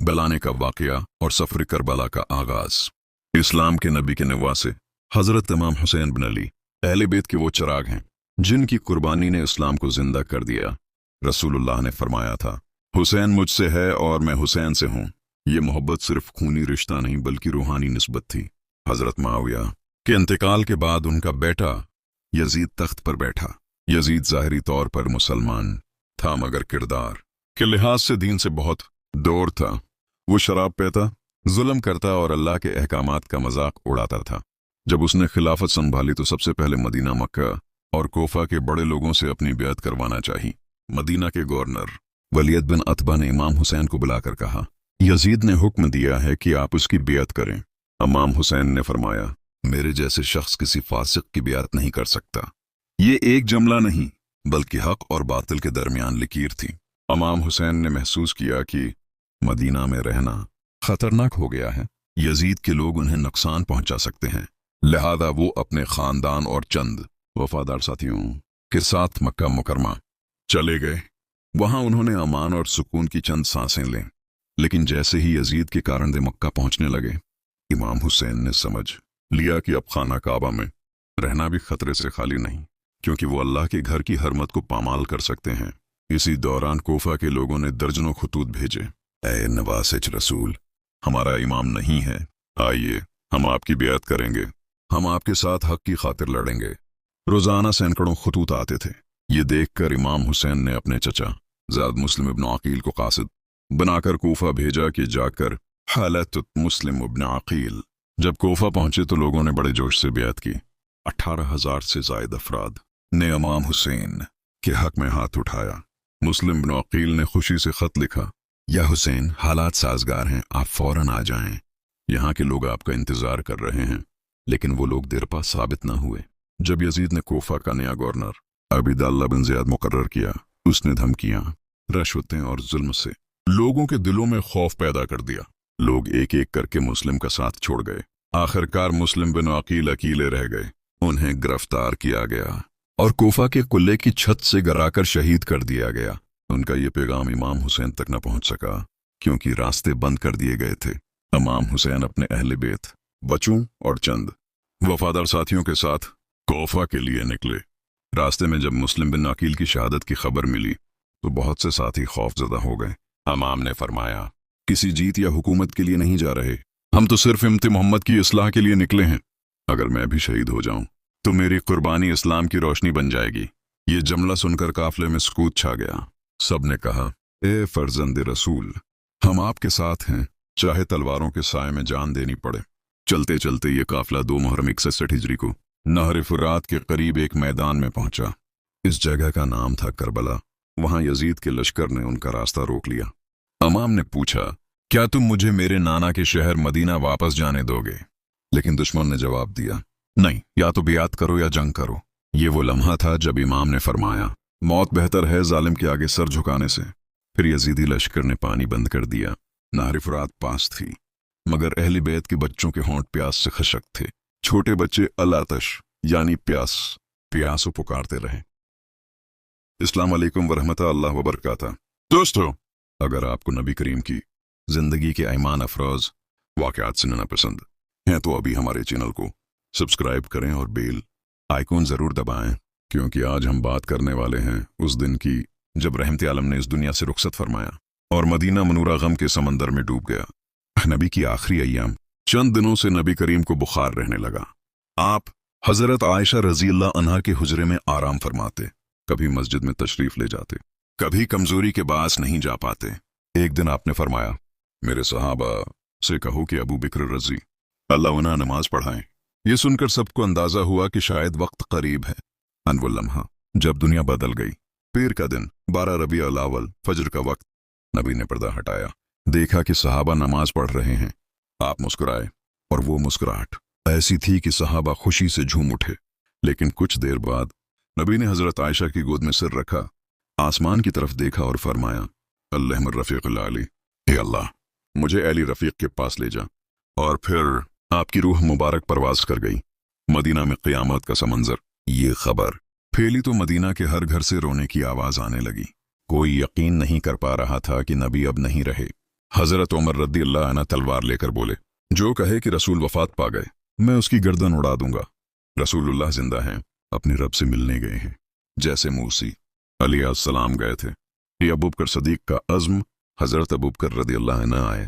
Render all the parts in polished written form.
बलाने का वाकया और सफर करबला का आगाज। इस्लाम के नबी के नवासे हजरत इमाम हुसैन बिन अली अहले बैत के वो चिराग हैं जिनकी कुर्बानी ने इस्लाम को जिंदा कर दिया। रसूलुल्लाह ने फरमाया था, हुसैन मुझसे है और मैं हुसैन से हूँ। ये मोहब्बत सिर्फ खूनी रिश्ता नहीं बल्कि रूहानी निस्बत थी। हजरत माविया के इंतकाल के बाद उनका बेटा यजीद तख्त पर बैठा। यजीद ज़ाहिरी तौर पर मुसलमान था मगर किरदार के लिहाज से दीन से बहुत दूर था। वो शराब पीता, जुल्म करता और अल्लाह के अहकामात का मजाक उड़ाता था। जब उसने खिलाफत संभाली तो सबसे पहले मदीना, मक्का और कोफा के बड़े लोगों से अपनी बेअत करवाना चाहिए। मदीना के गवर्नर वलीद बिन अतबा ने इमाम हुसैन को बुलाकर कहा, यजीद ने हुक्म दिया है कि आप उसकी बेअत करें। इमाम हुसैन ने फरमाया, मेरे जैसे शख्स किसी फासिक की बेअत नहीं कर सकता। ये एक जमला नहीं बल्कि हक और बातिल के दरमियान लकीर थी। इमाम हुसैन ने महसूस किया कि मदीना में रहना खतरनाक हो गया है। यजीद के लोग उन्हें नुकसान पहुंचा सकते हैं। लिहाजा वो अपने खानदान और चंद वफादार साथियों के साथ मक्का मुकरमा चले गए। वहां उन्होंने अमान और सुकून की चंद सांसें लें। लेकिन जैसे ही यजीद के कारंदे मक्का पहुंचने लगे, इमाम हुसैन ने समझ लिया कि अब खाना काबा में रहना भी खतरे से खाली नहीं, क्योंकि वो अल्लाह के घर की हरमत को पामाल कर सकते हैं। इसी दौरान कोफा के लोगों ने दर्जनों खुतूत भेजे, ऐ नवासिज रसूल, हमारा इमाम नहीं है, आइए हम आपकी बेअत करेंगे, हम आपके साथ हक की खातिर लड़ेंगे। रोजाना सैकड़ों खुतूत आते थे। ये देखकर इमाम हुसैन ने अपने चचा ज़ाद मुस्लिम इब्न अकील को कासिद बनाकर कोफा भेजा कि जाकर हालत मुस्लिम इब्न अकील। जब कोफा पहुंचे तो लोगों ने बड़े जोश से बेअत की। 18,000 से जायद अफराद ने इमाम हुसैन के हक में हाथ उठाया। मुस्लिम इब्न अकील ने खुशी से खत लिखा, या हुसैन, हालात साजगार हैं, आप फौरन आ जाएं। यहाँ के लोग आपका इंतजार कर रहे हैं। लेकिन वो लोग देर पा साबित न हुए। जब यजीद ने कोफा का नया गवर्नर अबीदल्ला बिन ज़ियाद मुकर्रर किया, उसने धमकियां, रिश्वतें और जुल्म से लोगों के दिलों में खौफ पैदा कर दिया। लोग एक एक करके मुस्लिम का साथ छोड़ गए। आखिरकार मुस्लिम बिन अकील अकेले रह गए। उन्हें गिरफ्तार किया गया और कोफा के कुल्ले की छत से गिराकर शहीद कर दिया गया। उनका ये पैगाम इमाम हुसैन तक न पहुंच सका क्योंकि रास्ते बंद कर दिए गए थे। इमाम हुसैन अपने अहले बैत, बच्चों और चंद वफादार साथियों के साथ कोफा के लिए निकले। रास्ते में जब मुस्लिम बिन अकील की शहादत की खबर मिली तो बहुत से साथी खौफजदा हो गए। इमाम ने फरमाया, किसी जीत या हुकूमत के लिए नहीं जा रहे, हम तो सिर्फ इम्ति मोहम्मद की इस्लाह के लिए निकले हैं। अगर मैं भी शहीद हो जाऊं तो मेरी कुर्बानी इस्लाम की रोशनी बन जाएगी। ये जुमला सुनकर काफले में सुकूत छा गया। सब ने कहा, ए फर्जंद रसूल, हम आपके साथ हैं, चाहे तलवारों के साए में जान देनी पड़े। चलते चलते ये काफिला 2 मुहर्रम 61 हिजरी को नहर फुरात के करीब एक मैदान में पहुंचा। इस जगह का नाम था करबला। वहां यजीद के लश्कर ने उनका रास्ता रोक लिया। इमाम ने पूछा, क्या तुम मुझे मेरे नाना के शहर मदीना वापस जाने दोगे? लेकिन दुश्मन ने जवाब दिया, नहीं, या तो बियात करो या जंग करो। ये वो लम्हा था जब इमाम ने फरमाया, मौत बेहतर है जालिम के आगे सर झुकाने से। फिर यजीदी लश्कर ने पानी बंद कर दिया। नहर फुरात पास थी मगर अहली बैत के बच्चों के होंठ प्यास से खशक थे। छोटे बच्चे अल-आतश यानी प्यास पुकारते रहे। अस्सलाम वालेकुम वरहमतुल्लाह वबरकातुहू। दोस्तों, अगर आपको नबी करीम की जिंदगी के ईमान अफरोज वाक़यात सुनना पसंद हैं तो अभी हमारे चैनल को सब्सक्राइब करें और बेल आइकॉन ज़रूर दबाएं, क्योंकि आज हम बात करने वाले हैं उस दिन की जब रहमत आलम ने इस दुनिया से रुखसत फरमाया और मदीना मनूरा गम के समंदर में डूब गया। नबी की आखिरी अय्याम, चंद दिनों से नबी करीम को बुखार रहने लगा। आप हजरत आयशा रज़ी अल्लाह अन्हा के हुजरे में आराम फरमाते, कभी मस्जिद में तशरीफ ले जाते, कभी कमजोरी के बास नहीं जा पाते। एक दिन आपने फरमाया, मेरे सहाबा से कहो कि अबू बकर रज़ी अल्लाह उन्हें नमाज पढ़ाएं। ये सुनकर सबको अंदाजा हुआ कि शायद वक्त करीब है। अनवुल लम्हा जब दुनिया बदल गई। पीर का दिन, 12 रबी अल अव्वल, फजर का वक्त। नबी ने पर्दा हटाया, देखा कि सहाबा नमाज पढ़ रहे हैं। आप मुस्कुराए और वो मुस्कुराहट ऐसी थी कि सहाबा खुशी से झूम उठे। लेकिन कुछ देर बाद नबी ने हजरत आयशा की गोद में सिर रखा, आसमान की तरफ देखा और फरमाया, अल्लाहुम्मा रफ़ीक़ुल आली, हे अल्लाह, मुझे अली रफ़ीक के पास ले जा। और फिर आपकी रूह मुबारक परवाज कर गई। मदीना में क़यामत का समंजर। ये खबर फैली तो मदीना के हर घर से रोने की आवाज़ आने लगी। कोई यकीन नहीं कर पा रहा था कि नबी अब नहीं रहे। हजरत उमर रद्दी अल्लाह अन्हु तलवार लेकर बोले, जो कहे कि रसूल वफात पा गए मैं उसकी गर्दन उड़ा दूंगा। रसूलुल्लाह जिंदा हैं, अपने रब से मिलने गए हैं, जैसे मूसी अलैहिस्सलाम गए थे। ये अबू बकर सदीक का अज़्म। हजरत अबू बकर रदी अल्लाह अन्हु आए,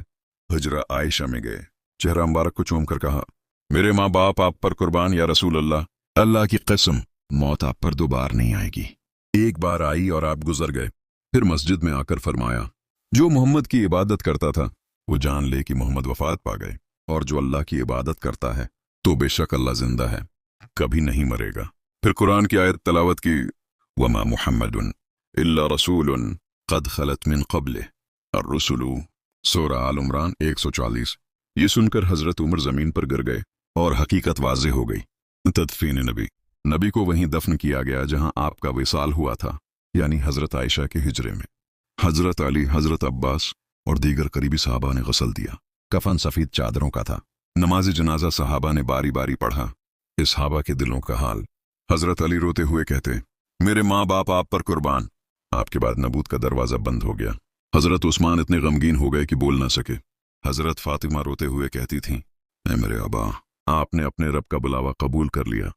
हुजरा आयशा में गए, चेहरा मुबारक को चूम कर कहा, मेरे माँ बाप आप पर कुर्बान या रसूल अल्लाह, अल्लाह की कसम मौत आप पर दोबार नहीं आएगी। एक बार आई और आप गुजर गए। फिर मस्जिद में आकर फरमाया, जो मोहम्मद की इबादत करता था वो जान ले कि मोहम्मद वफात पा गए, और जो अल्लाह की इबादत करता है तो बेशक अल्लाह जिंदा है, कभी नहीं मरेगा। फिर कुरान की आयत तलावत की, वमा मुहम्मदुन इल्ला रसूलुन कद खलत मिन क़ब्लिह अर्रुसुलु, सूरह आल इमरान 140। ये सुनकर हजरत उमर जमीन पर गिर गए और हकीकत वाज़ेह हो गई। तदफीन नबी को वहीं दफन किया गया जहां आपका विसाल हुआ था, यानी हजरत आयशा के हिजरे में। हजरत अली, हजरत अब्बास और दीगर करीबी सहाबा ने गसल दिया। कफन सफेद चादरों का था। नमाज जनाजा सहाबा ने बारी बारी पढ़ा। इस सहाबा के दिलों का हाल। हजरत अली रोते हुए कहते, मेरे माँ बाप आप पर कुर्बान। आपके बाद नबूत का दरवाजा बंद हो गया। हजरत उस्मान इतने गमगीन हो गए कि बोल ना सके। हजरत फातिमा रोते हुए कहती थीं, ऐ मेरे अबा, आपने अपने रब का बुलावा कबूल कर लिया।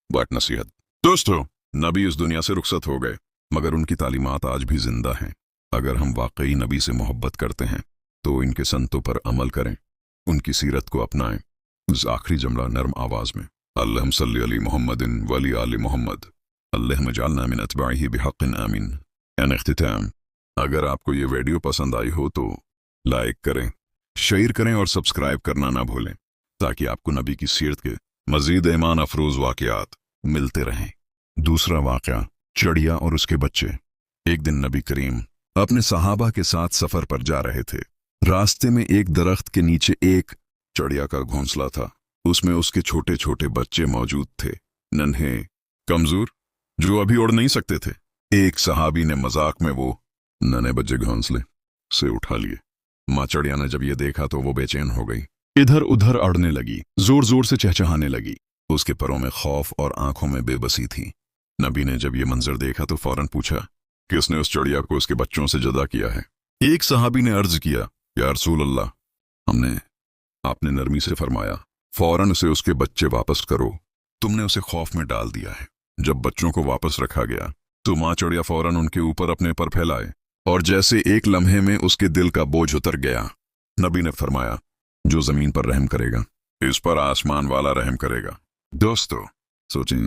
बट नसीहत, दोस्तों, नबी इस दुनिया से रुखसत हो गए, मगर उनकी तालीमात आज भी जिंदा हैं। अगर हम वाकई नबी से मोहब्बत करते हैं तो इनके संतों पर अमल करें, उनकी सीरत को अपनाएं। उस आखिरी जुमला नरम आवाज में, अल्लाहुम्मा सल्ली अली मुहम्मदिन व अली आलि मुहम्मद, अल्लाहुम्मा जअलना मिन अत्बाइही बिहक़्क़िन आमीन। एन इख्तिताम, अगर आपको ये वीडियो पसंद आई हो तो लाइक करें, शेयर करें और सब्सक्राइब करना ना भूलें, ताकि आपको नबी की सीरत के मजीद ईमान अफरोज वाक़यात मिलते रहें। दूसरा वाक़या, चिड़िया और उसके बच्चे। एक दिन नबी करीम अपने सहाबा के साथ सफर पर जा रहे थे। रास्ते में एक दरख्त के नीचे एक चिड़िया का घोंसला था। उसमें उसके छोटे छोटे बच्चे मौजूद थे, नन्हे, कमजोर, जो अभी उड़ नहीं सकते थे। एक सहाबी ने मजाक में वो नन्हे बच्चे घोंसले से उठा लिए। माँ चिड़िया ने जब ये देखा तो वो बेचैन हो गई, इधर उधर अड़ने लगी, जोर जोर से चहचहाने लगी। उसके परों में खौफ और आंखों में बेबसी थी। नबी ने जब ये मंजर देखा तो फौरन पूछा, किसने उस चिड़िया को उसके बच्चों से जुदा किया है? एक सहाबी ने अर्ज किया, या रसूल अल्लाह, हमने। आपने नरमी से फरमाया, फौरन उसे उसके बच्चे वापस करो, तुमने उसे खौफ में डाल दिया है। जब बच्चों को वापस रखा गया तो माँ चिड़िया फौरन उनके ऊपर अपने पर फैलाए, और जैसे एक लम्हे में उसके दिल का बोझ उतर गया। नबी ने फरमाया, जो जमीन पर रहम करेगा इस पर आसमान वाला रहम करेगा। दोस्तों, सोचें,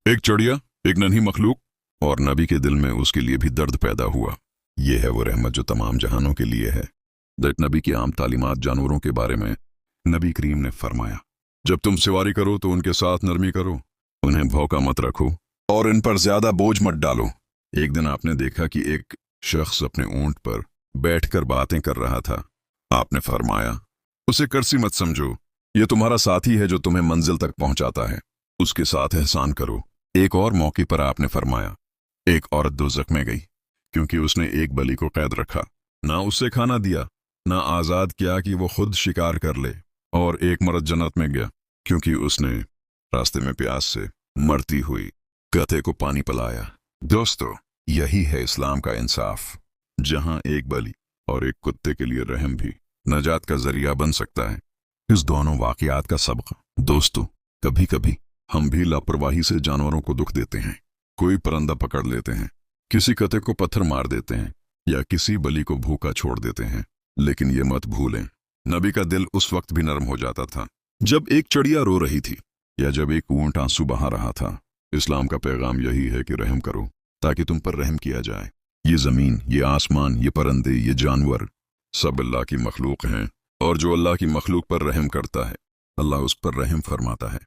एक चिड़िया, एक नन्ही मखलूक, और नबी के दिल में उसके लिए भी दर्द पैदा हुआ। यह है वो रहमत जो तमाम जहानों के लिए है। दैट नबी की आम तालीमात जानवरों के बारे में। नबी करीम ने फरमाया, जब तुम सवारी करो तो उनके साथ नरमी करो, उन्हें भौंका मत रखो और इन पर ज्यादा बोझ मत डालो। एक दिन आपने देखा कि एक शख्स अपने ऊंट पर बैठकर बातें कर रहा था। आपने फरमाया, उसे कर्सी मत समझो, ये तुम्हारा साथी है जो तुम्हें मंजिल तक पहुंचाता है, उसके साथ एहसान करो। एक और मौके पर आपने फरमाया, एक औरत दोज़ख में गई क्योंकि उसने एक बलि को कैद रखा, ना उससे खाना दिया, ना आज़ाद किया कि वो खुद शिकार कर ले, और एक मर्द जन्नत में गया क्योंकि उसने रास्ते में प्यास से मरती हुई कते को पानी पिलाया। दोस्तों, यही है इस्लाम का इंसाफ, जहां एक बलि और एक कुत्ते के लिए रहम भी नजात का जरिया बन सकता है। इस दोनों वाकयात का सबक। दोस्तों, कभी कभी हम भी लापरवाही से जानवरों को दुख देते हैं। कोई परिंदा पकड़ लेते हैं, किसी कते को पत्थर मार देते हैं, या किसी बलि को भूखा छोड़ देते हैं। लेकिन ये मत भूलें, नबी का दिल उस वक्त भी नरम हो जाता था जब एक चिड़िया रो रही थी या जब एक ऊंट आंसू बहा रहा था। इस्लाम का पैगाम यही है कि रहम करो ताकि तुम पर रहम किया जाए। ये जमीन, ये आसमान, ये परिंदे, ये जानवर सब अल्लाह की मखलूक हैं, और जो अल्लाह की मखलूक पर रहम करता है अल्लाह उस पर रहम फरमाता है।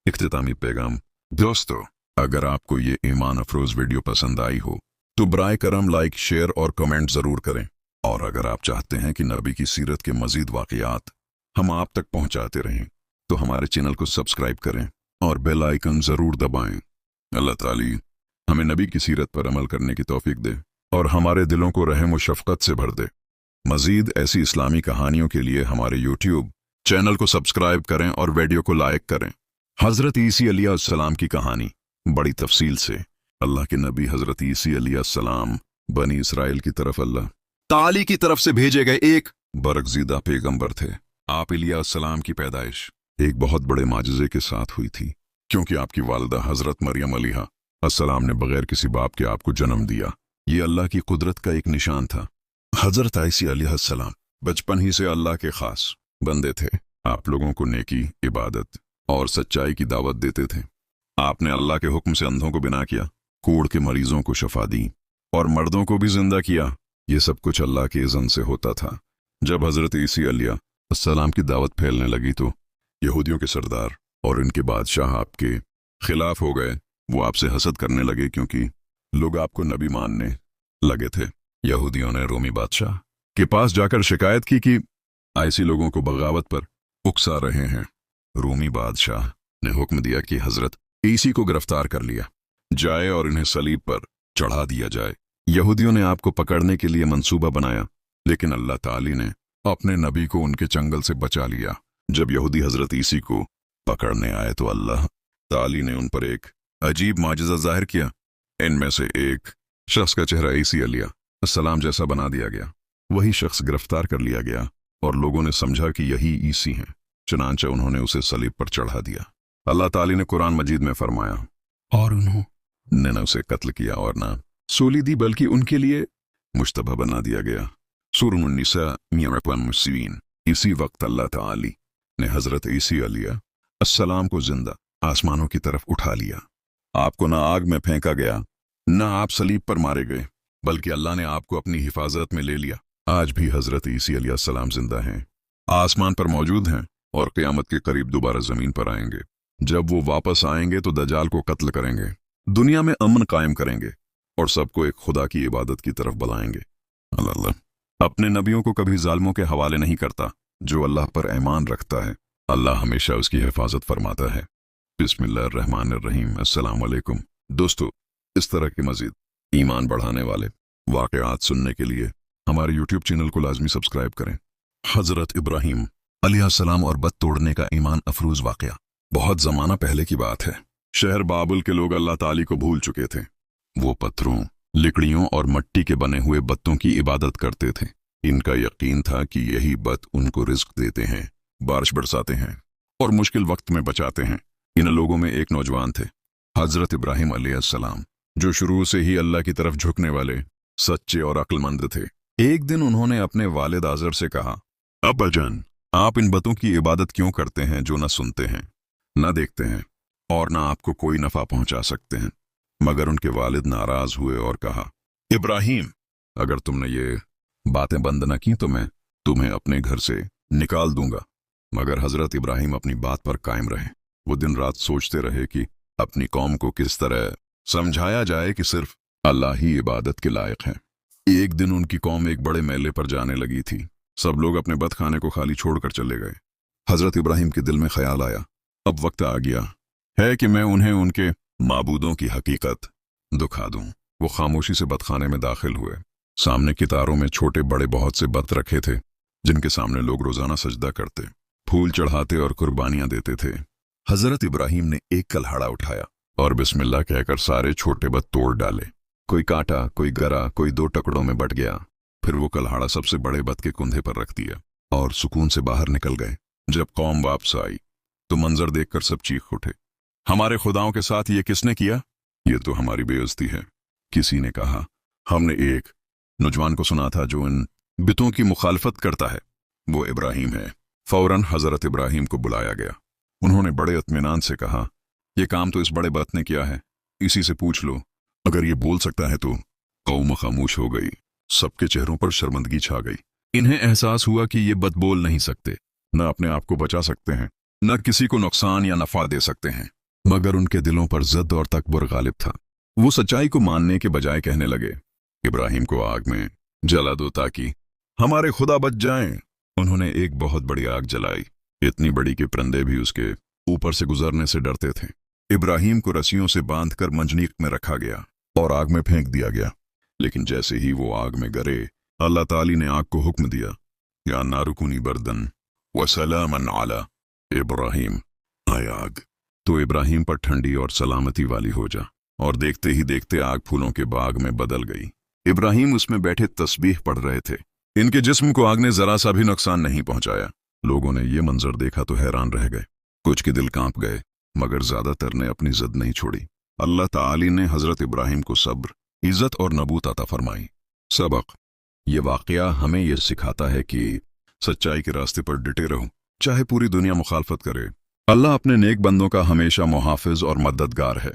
इख्तितामी पैगाम। दोस्तों, अगर आपको ये ईमान अफरोज वीडियो पसंद आई हो तो बराए करम लाइक, शेयर और कमेंट जरूर करें। और अगर आप चाहते हैं कि नबी की सीरत के मजीद वाकयात हम आप तक पहुंचाते रहें तो हमारे चैनल को सब्सक्राइब करें और बेल आइकन जरूर दबाएं। अल्लाह ताली हमें नबी की सीरत पर अमल करने की तौफीक दे और हमारे दिलों को रहम व शफकत से भर दे। मजीद ऐसी इस्लामी कहानियों के लिए हमारे यूट्यूब चैनल को सब्सक्राइब करें और वीडियो को लाइक करें। हजरत ईसी अलैहिस्सलाम की कहानी बड़ी तफसील से। अल्लाह के नबी हजरत ईसी अलैहिस्सलाम बनी इसराइल की तरफ अल्लाह ताली की तरफ से भेजे गए एक बरगज़ीदा पैगंबर थे। आप इलियासलाम की पैदाइश एक बहुत बड़े माजिज़े के साथ हुई थी, क्योंकि आपकी वालिदा हज़रत मरियम अलैहा अस्सलाम ने बगैर किसी बाप के आपको जन्म दिया। ये अल्लाह की कुदरत का एक निशान था। हज़रत ईसा अलैहिस्सलाम बचपन ही से अल्लाह के खास बंदे थे। आप लोगों को नेकी, इबादत और सच्चाई की दावत देते थे। आपने अल्लाह के हुक्म से अंधों को बिना किया, कोढ़ के मरीजों को शफा दी और मर्दों को भी जिंदा किया। ये सब कुछ अल्लाह के इज़्न से होता था। जब हज़रत ईसा अलैहिस्सलाम की दावत फैलने लगी तो यहूदियों के सरदार और इनके बादशाह आपके खिलाफ हो गए। वो आपसे हसद करने लगे क्योंकि लोग आपको नबी मानने लगे थे। यहूदियों ने रोमी बादशाह के पास जाकर शिकायत की कि ऐसी लोगों को बगावत पर उकसा रहे हैं। रोमी बादशाह ने हुक्म दिया कि हज़रत ईसा को गिरफ्तार कर लिया जाए और इन्हें सलीब पर चढ़ा दिया जाए। यहूदियों ने आपको पकड़ने के लिए मंसूबा बनाया, लेकिन अल्लाह ताली ने अपने नबी को उनके चंगल से बचा लिया। जब यहूदी हज़रत ईसा को पकड़ने आए तो अल्लाह ताली ने उन पर एक अजीब माजिज़ा जाहिर किया। इनमें से एक शख्स का चेहरा ईसा अलैहिस्सलाम जैसा बना दिया गया। वही शख्स गिरफ्तार कर लिया गया और लोगों ने समझा कि यही ईसा है। चुनांचे उन्होंने उसे सलीब पर चढ़ा दिया। अल्लाह ताली ने कुरान मजीद में फरमाया, और उन्होंने न उसे कत्ल किया और न सूली दी, बल्कि उनके लिए मुश्तबा बना दिया गया। सूरह अन-निसा। इसी वक्त अल्लाह ताली ने हज़रत ईसा अलैहिस्सलाम को जिंदा आसमानों की तरफ उठा लिया। आपको न आग में फेंका गया, न आप सलीब पर मारे गए, बल्कि अल्लाह ने आपको अपनी हिफाजत में ले लिया। आज भी हज़रत ईसा अलैहिस्सलाम जिंदा हैं, आसमान पर मौजूद हैं और क़यामत के करीब दोबारा ज़मीन पर आएंगे। जब वो वापस आएंगे तो दज्जाल को कत्ल करेंगे, दुनिया में अमन कायम करेंगे और सबको एक खुदा की इबादत की तरफ बुलाएंगे। अल्लाह अपने नबियों को कभी जालिमों के हवाले नहीं करता। जो अल्लाह पर ईमान रखता है, अल्लाह हमेशा उसकी हिफाजत फरमाता है। बिस्मिल्लाहिर्रहमानिर्रहीम। अस्सलाम वालेकुम दोस्तों, इस तरह के मज़ीद ईमान बढ़ाने वाले वाक़यात सुनने के लिए हमारे यूट्यूब चैनल को लाजमी सब्सक्राइब करें। हज़रत इब्राहीम अलैहिस्सलाम और बत तोड़ने का ईमान अफरूज़ वाक़या। बहुत ज़माना पहले की बात है। शहर बाबुल के लोग अल्लाह ताली को भूल चुके थे। वो पत्थरों, लकड़ियों और मिट्टी के बने हुए बत्तों की इबादत करते थे। इनका यकीन था कि यही बत उनको रिज़्क देते हैं, बारिश बरसाते हैं और मुश्किल वक्त में बचाते हैं। इन लोगों में एक नौजवान थे, हज़रत इब्राहीम अलैहिस्सलाम, जो शुरू से ही अल्लाह की तरफ झुकने वाले, सच्चे और अक्लमंद थे। एक दिन उन्होंने अपने वालिद आज़र से कहा, अब्बाजान, आप इन बतों की इबादत क्यों करते हैं जो न सुनते हैं, न देखते हैं और न आपको कोई नफ़ा पहुंचा सकते हैं? मगर उनके वालिद नाराज हुए और कहा, इब्राहीम, अगर तुमने ये बातें बंद न की तो मैं तुम्हें अपने घर से निकाल दूंगा। मगर हज़रत इब्राहीम अपनी बात पर कायम रहे। वो दिन रात सोचते रहे कि अपनी कौम को किस तरह समझाया जाए कि सिर्फ अल्लाह ही इबादत के लायक है। एक दिन उनकी कौम एक बड़े मेले पर जाने लगी थी। सब लोग अपने बत खाने को खाली छोड़कर चले गए। हज़रत इब्राहीम के दिल में ख्याल आया, अब वक्त आ गया है कि मैं उन्हें उनके माबूदों की हकीकत दिखा दूं। वो खामोशी से बतखाने में दाखिल हुए। सामने कितारों में छोटे बड़े बहुत से बत रखे थे, जिनके सामने लोग रोजाना सजदा करते, फूल चढ़ाते और कुर्बानियां देते थे। हज़रत इब्राहीम ने एक कल्हाड़ा उठाया और बिस्मिल्लाह कहकर सारे छोटे बत तोड़ डाले। कोई काटा, कोई गरा, कोई दो टुकड़ों में बट गया। फिर वो कल्हाड़ा सबसे बड़े बत के कुंधे पर रख दिया और सुकून से बाहर निकल गए। जब कौम वापस आई तो मंजर देखकर सब चीख उठे, हमारे खुदाओं के साथ ये किसने किया? ये तो हमारी बेइज्जती है। किसी ने कहा, हमने एक नौजवान को सुना था जो इन बितों की मुखालफत करता है, वो इब्राहीम है। फौरन हज़रत इब्राहीम को बुलाया गया। उन्होंने बड़े इत्मीनान से कहा, यह काम तो इस बड़े बत ने किया है, इसी से पूछ लो। अगर ये बोल सकता है तो। कौम खामोश हो गई। सबके चेहरों पर शर्मिंदगी छा गई। इन्हें एहसास हुआ कि ये बत बोल नहीं सकते, न अपने आप को बचा सकते हैं, न किसी को नुकसान या नफा दे सकते हैं। मगर उनके दिलों पर ज़िद और तकबर गालिब था। वो सच्चाई को मानने के बजाय कहने लगे, इब्राहीम को आग में जला दो ताकि हमारे खुदा बच जाएं। उन्होंने एक बहुत बड़ी आग जलाई, इतनी बड़ी कि परिंदे भी उसके ऊपर से गुजरने से डरते थे। इब्राहीम को रस्सियों से बांधकर मंजनीक में रखा गया और आग में फेंक दिया गया। लेकिन जैसे ही वो आग में गिरे, अल्लाह ताली ने आग को हुक्म दिया, या नारुकुनी बर्दन व सलामन अला इब्राहीम, आय आग, तो इब्राहीम पर ठंडी और सलामती वाली हो जा। और देखते ही देखते आग फूलों के बाग में बदल गई। इब्राहीम उसमें बैठे तस्बीह पढ़ रहे थे। इनके जिस्म को आग ने जरा सा भी नुकसान नहीं पहुंचाया। लोगों ने ये मंजर देखा तो हैरान रह गए। कुछ के दिल कांप गए, मगर ज्यादातर ने अपनी जिद नहीं छोड़ी। अल्लाह ताली ने हजरत इब्राहिम को सब्र, इज्जत और नबूत अता फरमाई। सबक: ये वाकया हमें यह सिखाता है कि सच्चाई के रास्ते पर डटे रहो, चाहे पूरी दुनिया मुखालफत करे। अल्लाह अपने नेक बंदों का हमेशा मुहाफिज और मददगार है।